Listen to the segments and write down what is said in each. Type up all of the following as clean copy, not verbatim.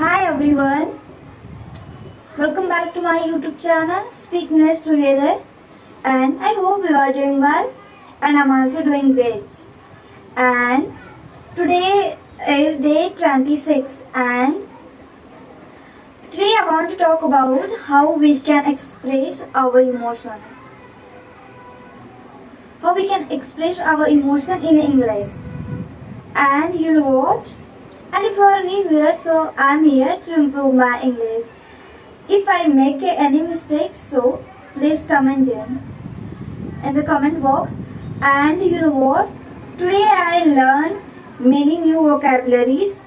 Hi everyone, welcome back to my YouTube channel Speak English Together, and I hope you are doing well and I'm also doing great. And today is day 26 and today I want to talk about how we can express our emotions. How we can express our emotion in English. And you know what? And if you are new here, so I'm here to improve my English. If I make any mistakes, so please comment in the comment box. And you know what? Today I learned many new vocabularies,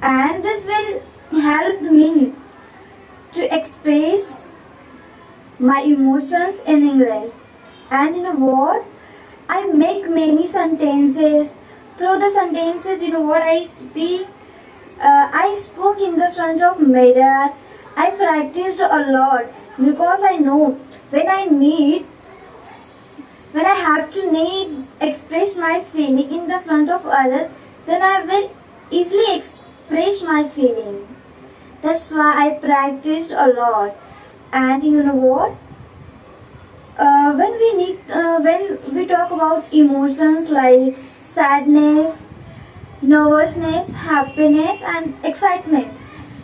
and this will help me to express my emotions in English. And you know what? I make many sentences. Through the sentences, you know what I speak. I spoke in the front of mirror. I practiced a lot because I know when I have to express my feeling in the front of others, then I will easily express my feeling. That's why I practiced a lot. And you know what? When we talk about emotions like sadness, nervousness, happiness, and excitement,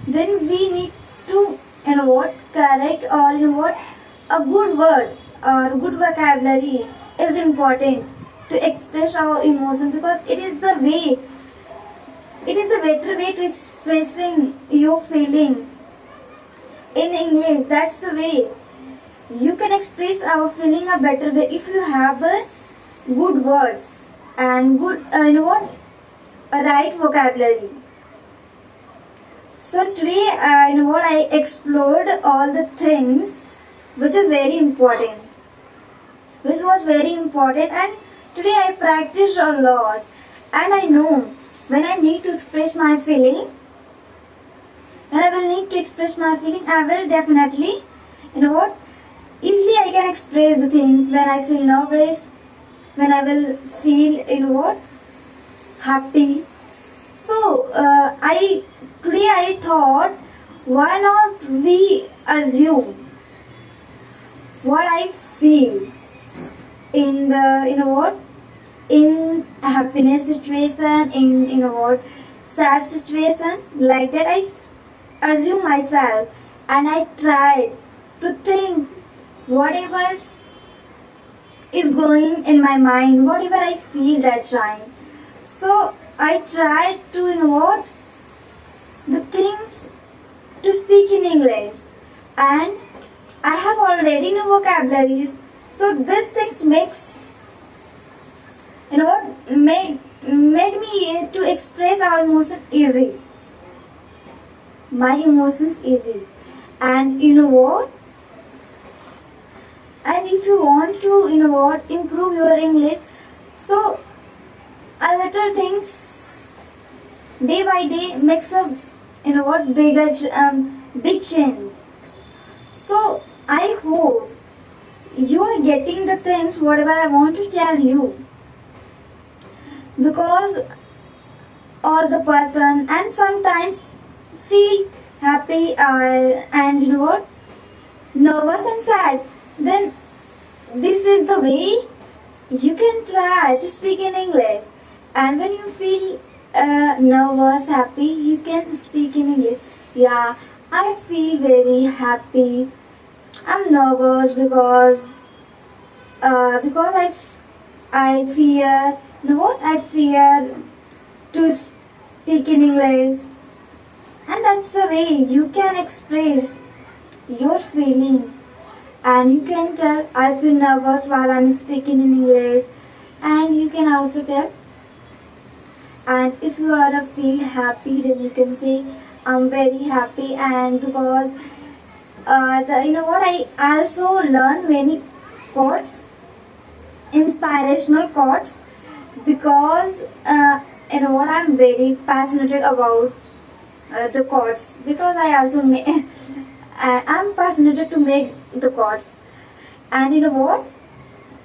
then we need to correct or a good words or good vocabulary is important to express our emotion, because it is the better way to expressing your feeling in English. That's the way you can express our feeling a better way if you have good words and good a right vocabulary. So today I explored all the things which was very important, and today I practiced a lot, and I know when I need to express my feeling, I will definitely easily I can express the things when I feel nervous, when I will feel happy. So today I thought, why not we assume what I feel in the in happiness situation, in sad situation, like that I assume myself and I tried to think whatever is going in my mind, whatever I feel that time. So I tried to the things to speak in English, and I have already new vocabularies. So these things made me to express our emotion easy. My emotions easy. And you know what? And if you want to improve your English, so a little things day by day makes a big change. So I hope you are getting the things whatever I want to tell you, because all the person and sometimes feel happy and nervous and sad, then this is the way you can try to speak in English. And when you feel nervous, happy, you can speak in English. Yeah, I feel very happy. I'm nervous because I fear I fear to speak in English. And that's the way you can express your feeling. And you can tell, I feel nervous while I'm speaking in English. And you can also tell, and if you are feel happy, then you can say, I'm very happy. And because I also learned many quotes, inspirational quotes, because I'm very passionate about the quotes, because I also I'm passionate to make the quotes. And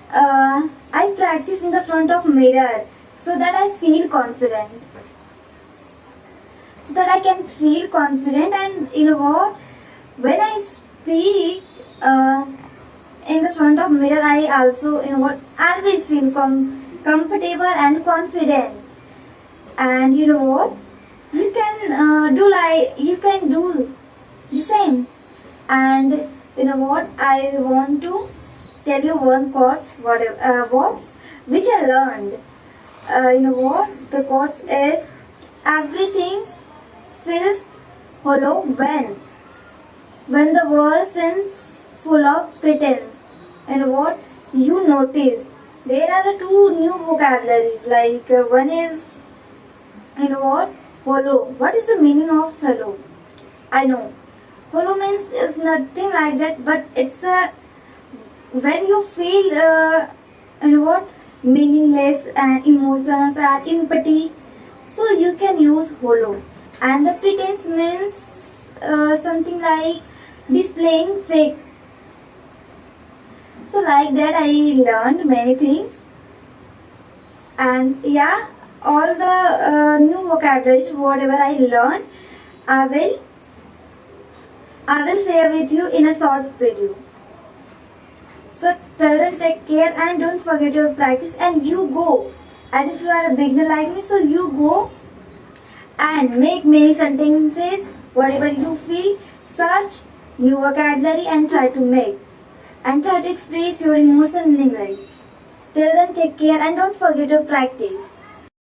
I practice in the front of mirror so that I feel confident. so that I can feel confident. And you know what? When I speak in the front of mirror, I also always feel comfortable and confident. And you know what? You can do the same. And you know what? I want to tell you one quote, words which I learned. You know what? The quote is, everything feels hollow when the world seems full of pretense. And what you noticed, there are two new vocabularies. Like one is, you know what? Hollow. What is the meaning of hollow? I know. Hollow means is nothing like that, but it's a when you feel you know what, meaningless and emotions and empathy, so you can use hollow. And the pretense means something like displaying fake. So like that I learned many things. And yeah, all the new vocabularies whatever I learned, i will I will share with you in a short video. So till then, take care and don't forget your practice, and you go. And if you are a beginner like me, so you go and make many sentences, whatever you feel, search new vocabulary and try to make. And try to express your emotion in English. Till then, take care and don't forget your practice.